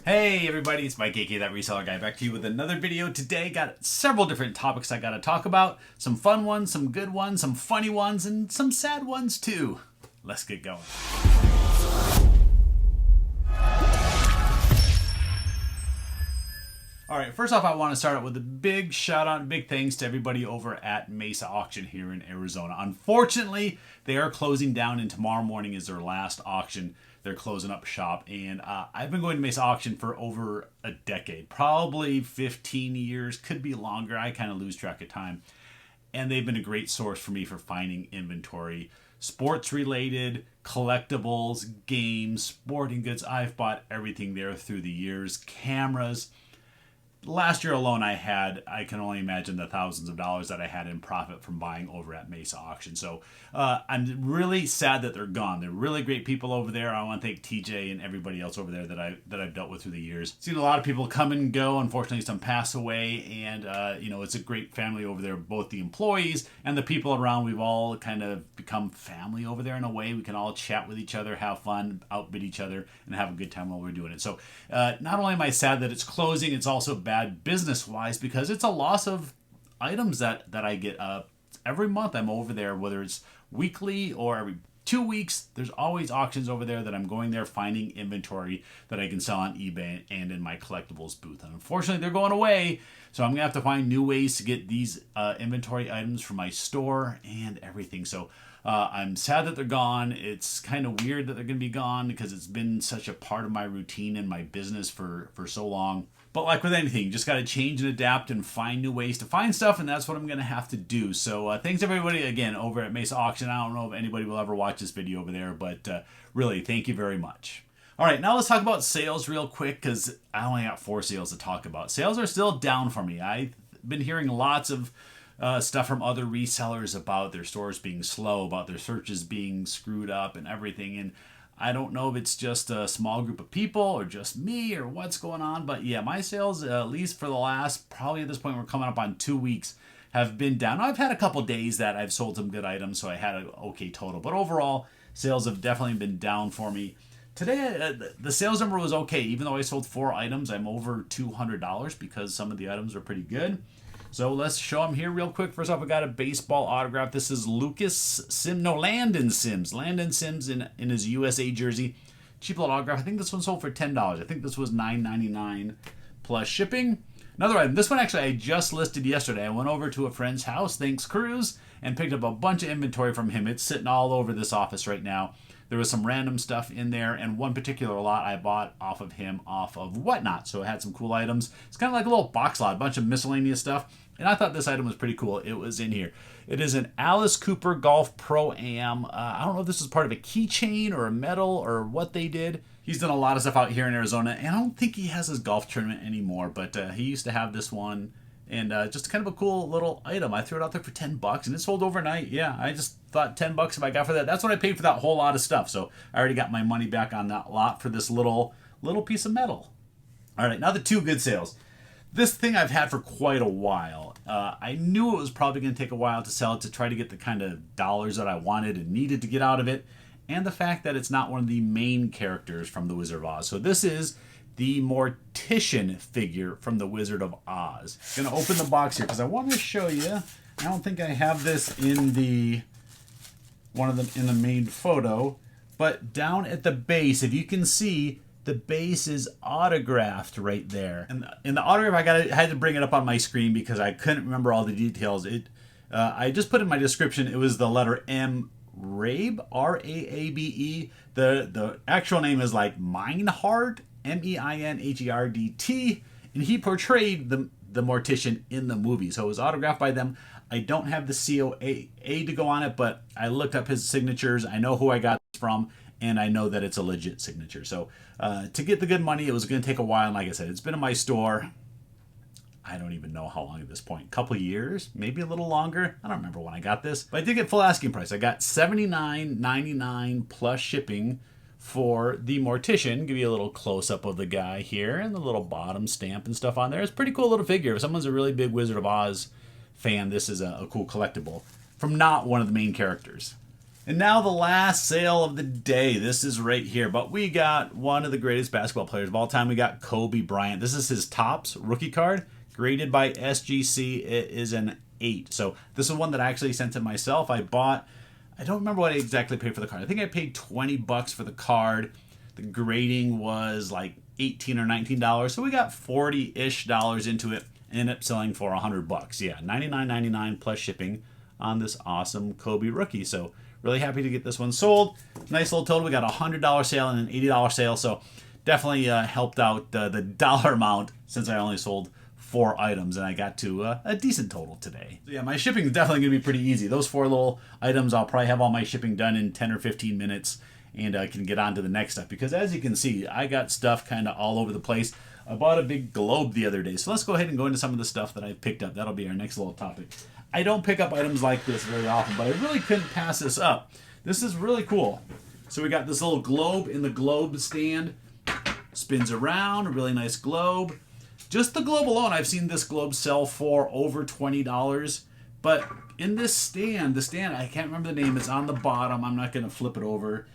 Hey everybody, it's Mike, aka That Reseller Guy, back to you with another video. Today, got several different topics I gotta talk about. Some fun ones, some good ones, some funny ones, and some sad ones too. Let's get going. Alright, first off, I want to start out with a big shout out and big thanks to everybody over at Mesa Auction here in Arizona. Unfortunately, they are closing down, and tomorrow morning is their last auction. They're closing up shop, and I've been going to Mesa Auction for over a decade, probably 15 years, could be longer. I kind of lose track of time. And they've been a great source for me for finding inventory, sports related, collectibles, games, sporting goods. I've bought everything there through the years, cameras. Last year alone, I can only imagine the thousands of dollars that I had in profit from buying over at Mesa Auction. So I'm really sad that they're gone. They're really great people over there. I want to thank TJ and everybody else over there that I've dealt with through the years. Seen a lot of people come and go. Unfortunately, some pass away, and it's a great family over there. Both the employees and the people around. We've all kind of become family over there in a way. We can all chat with each other, have fun, outbid each other, and have a good time while we're doing it. So not only am I sad that it's closing, it's also bad business-wise because it's a loss of items that I get. Every month I'm over there, whether it's weekly or every 2 weeks, there's always auctions over there that I'm going there finding inventory that I can sell on eBay and in my collectibles booth. And unfortunately, they're going away, so I'm going to have to find new ways to get these inventory items from my store and everything. So I'm sad that they're gone. It's kind of weird that they're going to be gone because it's been such a part of my routine and my business for so long. But like with anything, you just got to change and adapt and find new ways to find stuff, and that's what I'm going to have to do. So thanks everybody again over at Mesa Auction. I don't know if anybody will ever watch this video over there, but really, thank you very much. All right, now let's talk about sales real quick because I only got 4 sales to talk about. Sales are still down for me. I've been hearing lots of stuff from other resellers about their stores being slow, about their searches being screwed up and everything, and I don't know if it's just a small group of people or just me or what's going on, but yeah, my sales, at least for the last, probably at this point, we're coming up on 2 weeks, have been down. I've had a couple days that I've sold some good items, so I had an okay total, but overall, sales have definitely been down for me. Today, the sales number was okay. Even though I sold 4 items, I'm over $200 because some of the items are pretty good. So let's show them here real quick. First off, I got a baseball autograph. This is Landon Sims. Landon Sims in his USA jersey. Cheap little autograph. I think this one sold for $10. I think this was $9.99 plus shipping. Another item. This one actually I just listed yesterday. I went over to a friend's house, thanks Cruz, and picked up a bunch of inventory from him. It's sitting all over this office right now. There was some random stuff in there, and one particular lot I bought off of him off of Whatnot. So it had some cool items. It's kind of like a little box lot, a bunch of miscellaneous stuff. And I thought this item was pretty cool. It was in here. It is an Alice Cooper Golf Pro-Am. I don't know if this is part of a keychain or a medal or what they did. He's done a lot of stuff out here in Arizona, and I don't think he has his golf tournament anymore, but he used to have this one. And just kind of a cool little item. I threw it out there for $10, and it sold overnight. Yeah, I just thought $10 if I got for that. That's what I paid for that whole lot of stuff. So I already got my money back on that lot for this little piece of metal. All right, now the 2 good sales. This thing I've had for quite a while. I knew it was probably going to take a while to sell it to try to get the kind of dollars that I wanted and needed to get out of it. And the fact that it's not one of the main characters from The Wizard of Oz. So this is the Mortician figure from The Wizard of Oz. I'm going to open the box here because I want to show you. I don't think I have this in the main photo, but down at the base, if you can see, the base is autographed right there. And in the autograph, I had to bring it up on my screen because I couldn't remember all the details. I just put in my description, it was the letter M. Raabe, R-A-A-B-E. The actual name is like Meinhard, M-E-I-N-H-E-R-D-T, and he portrayed the Mortician in the movie. So it was autographed by them. I don't have the COA to go on it, but I looked up his signatures. I know who I got this from, and I know that it's a legit signature. So to get the good money, it was going to take a while. And like I said, it's been in my store. I don't even know how long at this point. A couple years, maybe a little longer. I don't remember when I got this, but I did get full asking price. I got $79.99 plus shipping for the Mortician. Give you a little close-up of the guy here and the little bottom stamp and stuff on there. It's a pretty cool little figure. If someone's a really big Wizard of Oz fan, this is a cool collectible from not one of the main characters. And now the last sale of the day. This is right here. But we got one of the greatest basketball players of all time. We got Kobe Bryant. This is his Topps rookie card, graded by SGC. It is an 8. So this is one that I actually sent to myself. I don't remember what I exactly paid for the card. I think I paid $20 for the card. The grading was like $18 or $19. So we got $40-ish into it. Ended up selling for $100. Yeah, $99.99 plus shipping on this awesome Kobe rookie. So really happy to get this one sold. Nice little total. We got a $100 sale and an $80 sale. So definitely helped out the dollar amount since I only sold 4 items and I got to a decent total today. So yeah, my shipping is definitely going to be pretty easy. Those 4 little items, I'll probably have all my shipping done in 10 or 15 minutes and I can get on to the next stuff. Because as you can see, I got stuff kind of all over the place. I bought a big globe the other day. So let's go ahead and go into some of the stuff that I picked up. That'll be our next little topic. I don't pick up items like this very often, but I really couldn't pass this up. This is really cool. So we got this little globe in the globe stand. Spins around, a really nice globe. Just the globe alone, I've seen this globe sell for over $20. But in this stand, I can't remember the name. It's on the bottom. I'm not going to flip it over.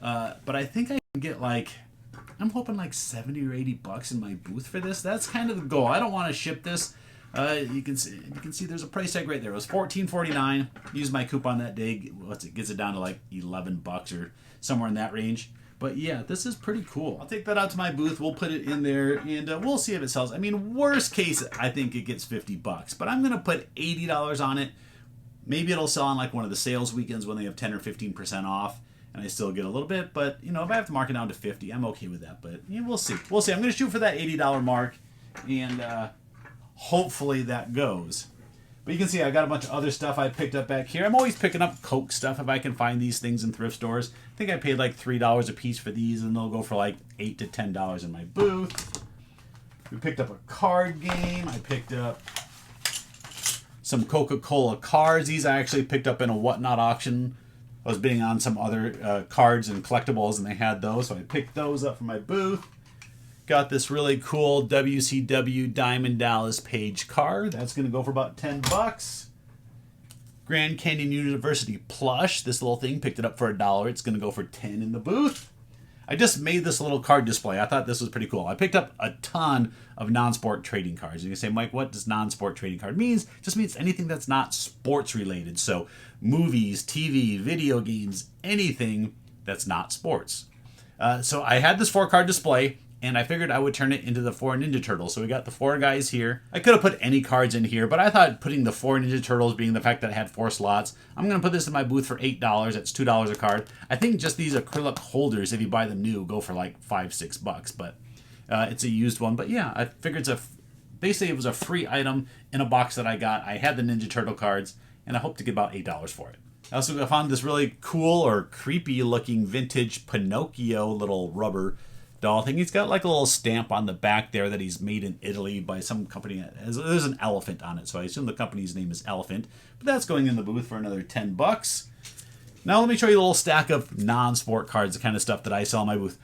But I think I can get I'm hoping like $70 or $80 in my booth for this. That's kind of the goal. I don't want to ship this. You can see there's a price tag right there. It was $14.49. Used my coupon that day. Gets it down to like $11 or somewhere in that range. But yeah, this is pretty cool. I'll take that out to my booth. We'll put it in there and we'll see if it sells. I mean, worst case, I think it gets $50. But I'm gonna put $80 on it. Maybe it'll sell on like one of the sales weekends when they have 10 or 15% off. And I still get a little bit, but if I have to mark it down to 50, I'm okay with that. But we'll see. We'll see. I'm going to shoot for that $80 mark, and hopefully that goes. But you can see I got a bunch of other stuff I picked up back here. I'm always picking up Coke stuff if I can find these things in thrift stores. I think I paid like $3 a piece for these, and they'll go for like $8 to $10 in my booth. We picked up a card game. I picked up some Coca-Cola cards. These I actually picked up in a Whatnot auction. I was bidding on some other cards and collectibles, and they had those, so I picked those up from my booth. Got this really cool WCW Diamond Dallas Page card. That's going to go for about $10. Grand Canyon University plush. This little thing, picked it up for $1. It's going to go for $10 in the booth. I just made this little card display. I thought this was pretty cool. I picked up a ton of non-sport trading cards. You can say, Mike, what does non-sport trading card means? It just means anything that's not sports related. So movies, TV, video games, anything that's not sports. So I had this 4-card display, and I figured I would turn it into the 4 Ninja Turtles. So we got the 4 guys here. I could have put any cards in here, but I thought putting the 4 Ninja Turtles, being the fact that I had 4 slots, I'm going to put this in my booth for $8. That's $2 a card. I think just these acrylic holders, if you buy them new, go for like $5-6. But it's a used one. But yeah, I figured basically it was a free item in a box that I got. I had the Ninja Turtle cards, and I hope to get about $8 for it. I also found this really cool or creepy looking vintage Pinocchio little rubber doll thing. He's got like a little stamp on the back there that he's made in Italy by some company. There's an elephant on it, so I assume the company's name is Elephant. But that's going in the booth for another $10. Now let me show you a little stack of non-sport cards, the kind of stuff that I sell in my booth.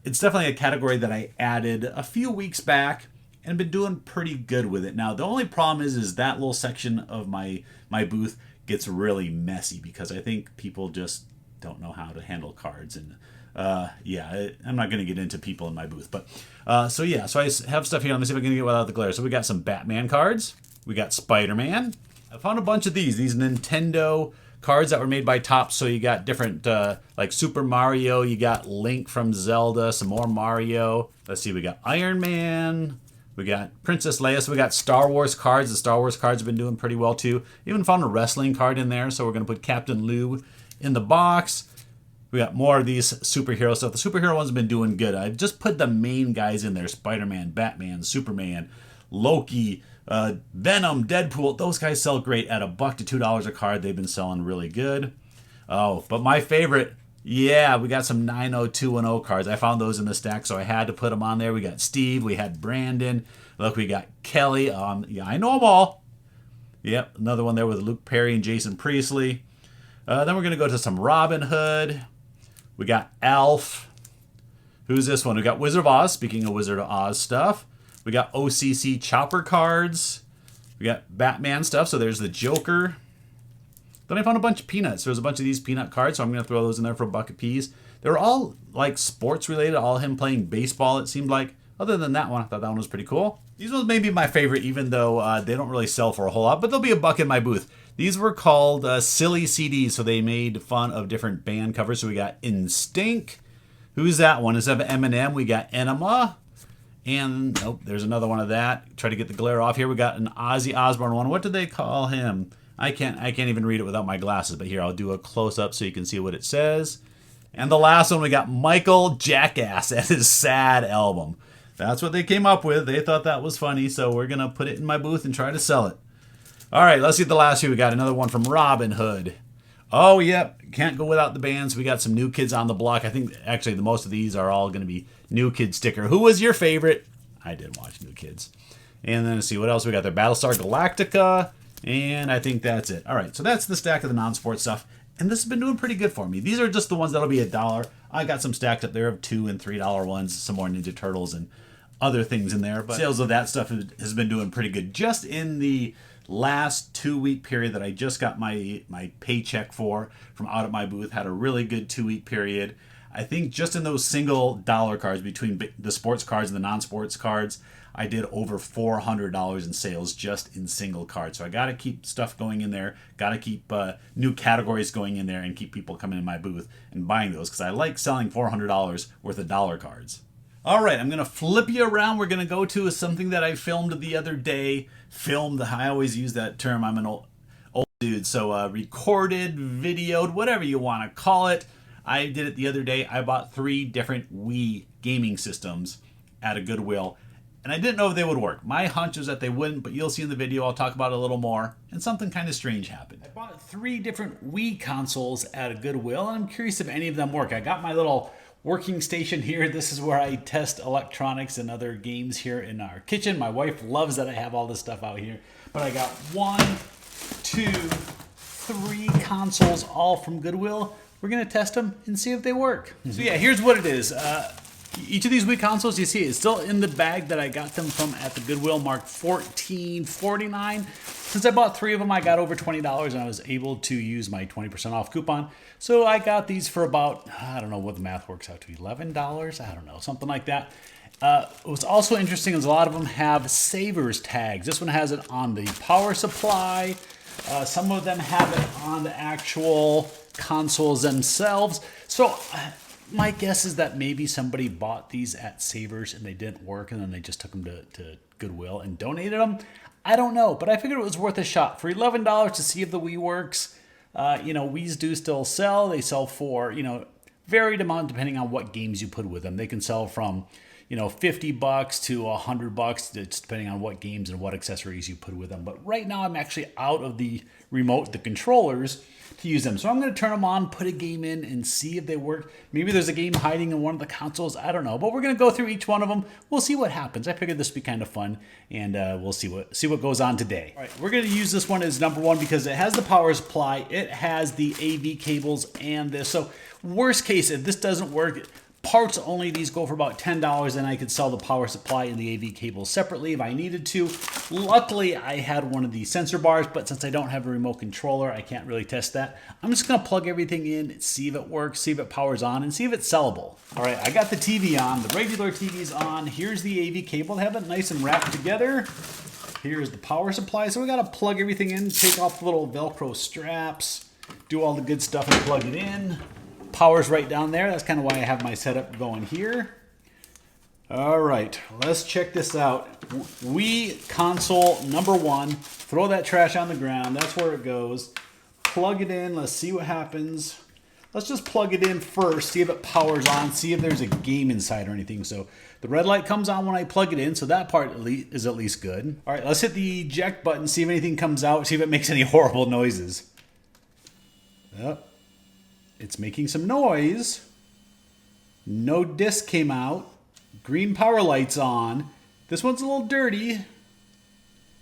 It's definitely a category that I added a few weeks back and been doing pretty good with it. Now the only problem is that little section of my booth gets really messy because I think people just don't know how to handle cards. And I'm not going to get into people in my booth. But so I have stuff here. Let me see if I can get without the glare. So we got some Batman cards. We got Spider-Man. I found a bunch of these Nintendo cards that were made by Topps. So you got different, like Super Mario. You got Link from Zelda. Some more Mario. Let's see. We got Iron Man. We got Princess Leia. So we got Star Wars cards. The Star Wars cards have been doing pretty well too. Even found a wrestling card in there. So we're going to put Captain Lou in the box. We got more of these superhero stuff. The superhero ones have been doing good. I've just put the main guys in there. Spider-Man, Batman, Superman, Loki, Venom, Deadpool. Those guys sell great at $1 to $2 a card. They've been selling really good. Oh, but my favorite, we got some 90210 cards. I found those in the stack, so I had to put them on there. We got Steve. We had Brandon. Look, we got Kelly. I know them all. Yep, another one there with Luke Perry and Jason Priestley. Then we're going to go to some Robin Hood. We got Elf. Who's this one? We got Wizard of Oz. Speaking of Wizard of Oz stuff. We got OCC Chopper cards. We got Batman stuff. So there's the Joker. Then I found a bunch of peanuts. There's a bunch of these peanut cards, so I'm going to throw those in there for a buck apiece. They were all like sports related, all him playing baseball, it seemed like. Other than that one, I thought that one was pretty cool. These ones may be my favorite, even though they don't really sell for a whole lot, but they'll be a buck in my booth. These were called silly CDs, so they made fun of different band covers. So we got Instinct. Who's that one? Instead of Eminem, we got Enema. And, oh, there's another one of that. Try to get the glare off here. We got an Ozzy Osbourne one. What did they call him? I can't even read it without my glasses, but here, I'll do a close-up so you can see what it says. And the last one, we got Michael Jackass at his Sad album. That's what they came up with. They thought that was funny, so we're going to put it in my booth and try to sell it. All right, let's see the last few. We got another one from Robin Hood. Oh, yep, can't go without the bands. We got some New Kids on the Block. I think, actually, the most of these are all going to be New Kids sticker. Who was your favorite? I did watch New Kids. And then let's see what else we got there. Battlestar Galactica. And I think that's it. All right, so that's the stack of the non-sports stuff. And this has been doing pretty good for me. These are just the ones that'll be $1. I got some stacked up there of $2 and $3 ones, some more Ninja Turtles and other things in there. But sales of that stuff has been doing pretty good. Just in the last 2-week period that I just got my paycheck from out at my booth, had a really good 2-week period. I think just in those single dollar cards between the sports cards and the non-sports cards, I did over $400 in sales just in single cards. So I got to keep stuff going in there, got to keep new categories going in there and keep people coming in my booth and buying those because I like selling $400 worth of dollar cards. All right, I'm going to flip you around. We're going to go to something that I filmed the other day. Filmed, I always use that term. I'm an old dude. So recorded, videoed, whatever you want to call it. I did it the other day. I bought 3 different Wii gaming systems at a Goodwill, and I didn't know if they would work. My hunch is that they wouldn't, but you'll see in the video. I'll talk about it a little more, and something kind of strange happened. I bought 3 different Wii consoles at a Goodwill, and I'm curious if any of them work. I got my little working station here. This is where I test electronics and other games here in our kitchen. My wife loves that I have all this stuff out here, but I got 1, 2, 3 consoles all from Goodwill. We're going to test them and see if they work. So yeah, here's what it is. Each of these Wii consoles, you see, is still in the bag that I got them from at the Goodwill, marked $14.49. Since I bought 3 of them, I got over $20, and I was able to use my 20% off coupon. So I got these for about, I don't know what the math works out to, $11? I don't know, something like that. What's also interesting is a lot of them have savers tags. This one has it on the power supply. Some of them have it on the actual consoles themselves. So my guess is that maybe somebody bought these at Savers and they didn't work, and then they just took them to Goodwill and donated them. I don't know, but I figured it was worth a shot. For $11 to see if the Wii works. Wiis do still sell. They sell for, varied amount depending on what games you put with them. They can sell from, $50 to $100, just depending on what games and what accessories you put with them. But right now I'm actually out of the remote, the controllers, to use them. So I'm going to turn them on, put a game in, and see if they work. Maybe there's a game hiding in one of the consoles. I don't know. But we're going to go through each one of them. We'll see what happens. I figured this would be kind of fun, and we'll see what goes on today. All right, we're going to use this one as number 1 because it has the power supply. It has the AV cables and this. So worst case, if this doesn't work, parts only, these go for about $10, and I could sell the power supply and the AV cables separately if I needed to. Luckily, I had one of the sensor bars, but since I don't have a remote controller, I can't really test that. I'm just going to plug everything in, see if it works, see if it powers on, and see if it's sellable. All right, I got the TV on. The regular TV's on. Here's the AV cable. They have it nice and wrapped together. Here's the power supply. So we got to plug everything in, take off the little Velcro straps, do all the good stuff and plug it in. Power's right down there. That's kind of why I have my setup going here. All right, let's check this out. Wii console number 1. Throw that trash on the ground. That's where it goes. Plug it in. Let's see what happens. Let's just plug it in first, see if it powers on, see if there's a game inside or anything. So the red light comes on when I plug it in, so that part is at least good. All right, let's hit the eject button, see if anything comes out, see if it makes any horrible noises. Yep. It's making some noise. No disc came out. Green power light's on. This one's a little dirty.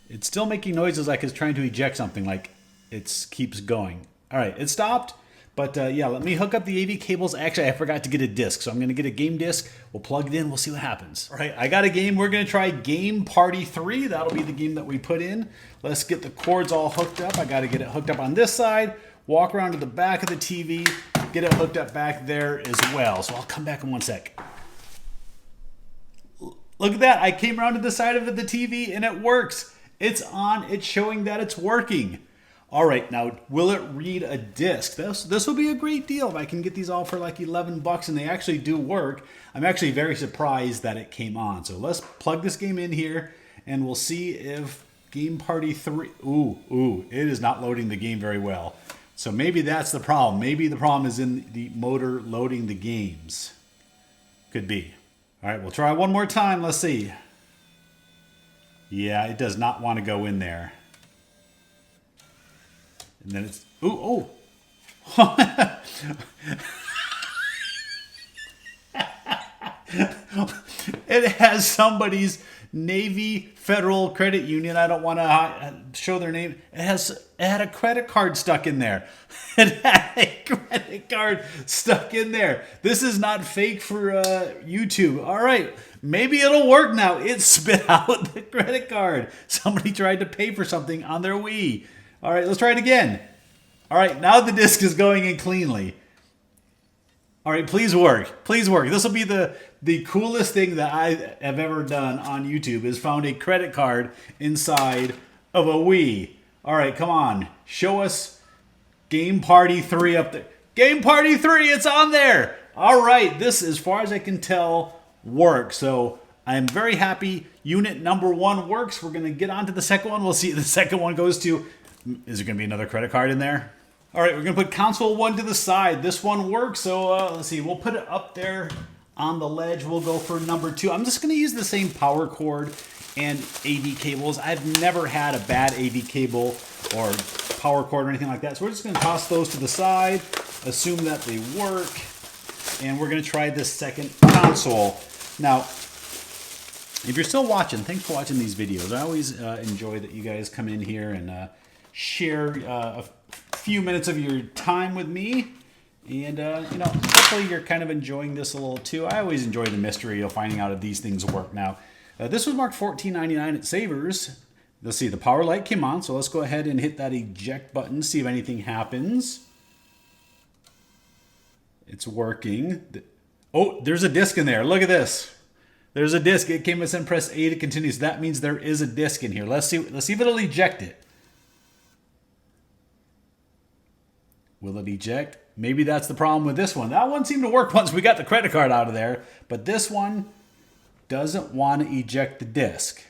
It's still making noises like it's trying to eject something, like it keeps going. All right, it stopped. But yeah, let me hook up the AV cables. Actually, I forgot to get a disc, so I'm going to get a game disc. We'll plug it in. We'll see what happens. All right, I got a game. We're going to try Game Party 3. That'll be the game that we put in. Let's get the cords all hooked up. I got to get it hooked up on this side. walk around to the back of the TV, get it hooked up back there as well. So I'll come back in one sec. Look at that. I came around to the side of the TV and it works. It's on. It's showing that it's working. All right, now, will it read a disc? This will be a great deal if I can get these all for like 11 bucks and they actually do work. I'm actually very surprised that it came on. So let's plug this game in here and we'll see if Game Party 3... Ooh, it is not loading the game very well. So maybe that's the problem. Maybe the problem is in the motor loading the games. Could be. All right, we'll try one more time. Let's see. Yeah, it does not want to go in there. And then it's... Ooh. It has somebody's Navy Federal Credit Union. I don't want to show their name. It had a credit card stuck in there. It had a credit card stuck in there. This is not fake for YouTube. All right, maybe it'll work now. It spit out the credit card. Somebody tried to pay for something on their Wii. All right, let's try it again. All right, now the disc is going in cleanly. All right, please work. Please work. This will be the coolest thing that I have ever done on YouTube is found a credit card inside of a Wii. All right, come on. Show us Game Party 3 up there. Game Party 3, it's on there. All right, this, as far as I can tell, works. So I am very happy. Unit number 1 works. We're going to get on to the second one. We'll see if the second one goes to... Is there going to be another credit card in there? All right, we're going to put console 1 to the side. This one works, so let's see. We'll put it up there on the ledge. We'll go for number 2. I'm just going to use the same power cord and AV cables. I've never had a bad AV cable or power cord or anything like that. So we're just going to toss those to the side, assume that they work, and we're going to try this second console. Now, if you're still watching, thanks for watching these videos. I always enjoy that you guys come in here and share a few minutes of your time with me. And, hopefully you're kind of enjoying this a little too. I always enjoy the mystery of finding out if these things work. Now, this was marked $14.99 at Savers. Let's see, the power light came on, so let's go ahead and hit that eject button, see if anything happens. It's working. Oh, there's a disc in there. Look at this. There's a disc. It came and said press A to continue. So that means there is a disc in here. Let's see if it'll eject it. Will it eject? Maybe that's the problem with this one. That one seemed to work once we got the credit card out of there. But this one doesn't want to eject the disc.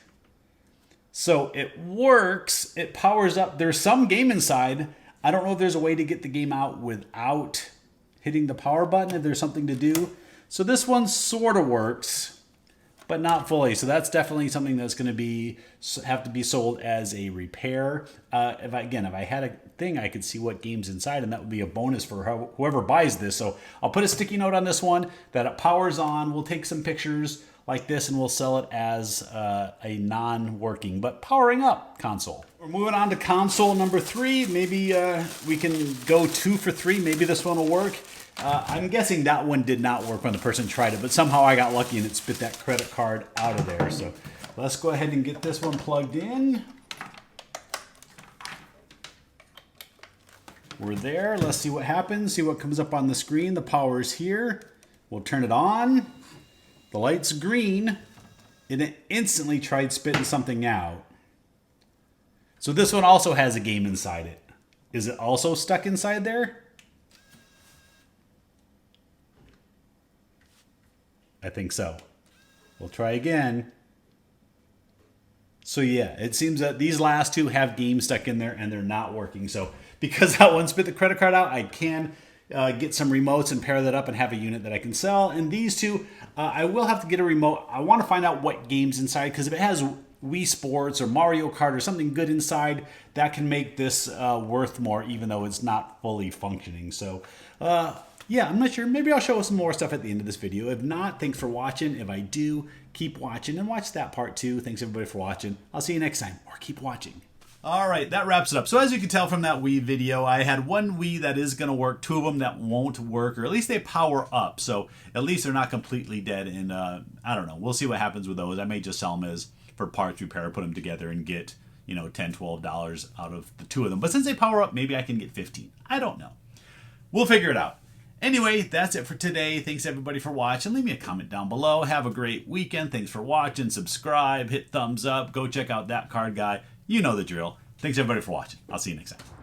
So it works. It powers up. There's some game inside. I don't know if there's a way to get the game out without hitting the power button, if there's something to do. So this one sort of works, but not fully. So that's definitely something that's going to have to be sold as a repair. If I had a thing, I could see what game's inside, and that would be a bonus for whoever buys this. So I'll put a sticky note on this one that it powers on. We'll take some pictures like this, and we'll sell it as a non-working but powering up console. We're moving on to console number 3. Maybe we can go 2 for 3. Maybe this one will work. I'm guessing that one did not work when the person tried it, but somehow I got lucky and it spit that credit card out of there. So let's go ahead and get this one plugged in. We're there. Let's see what happens. See what comes up on the screen. The power's here. We'll turn it on. The light's green. And it instantly tried spitting something out. So this one also has a game inside it. Is it also stuck inside there? I think so. We'll try again. So yeah, it seems that these last two have games stuck in there and they're not working. So because that one spit the credit card out, I can get some remotes and pair that up and have a unit that I can sell. And these two, I will have to get a remote. I want to find out what game's inside, because if it has Wii Sports or Mario Kart or something good inside, that can make this worth more, even though it's not fully functioning. So yeah, I'm not sure. Maybe I'll show some more stuff at the end of this video. If not, thanks for watching. If I do, keep watching and watch that part too. Thanks everybody for watching. I'll see you next time, or keep watching. All right, that wraps it up. So as you can tell from that Wii video, I had one Wii that is going to work, 2 of them that won't work, or at least they power up. So at least they're not completely dead. And I don't know. We'll see what happens with those. I may just sell them as for parts repair, put them together and get $10, $12 out of the two of them. But since they power up, maybe I can get 15. I don't know. We'll figure it out. Anyway, that's it for today. Thanks everybody for watching. Leave me a comment down below. Have a great weekend. Thanks for watching. Subscribe, hit thumbs up. Go check out That Card Guy. You know the drill. Thanks everybody for watching. I'll see you next time.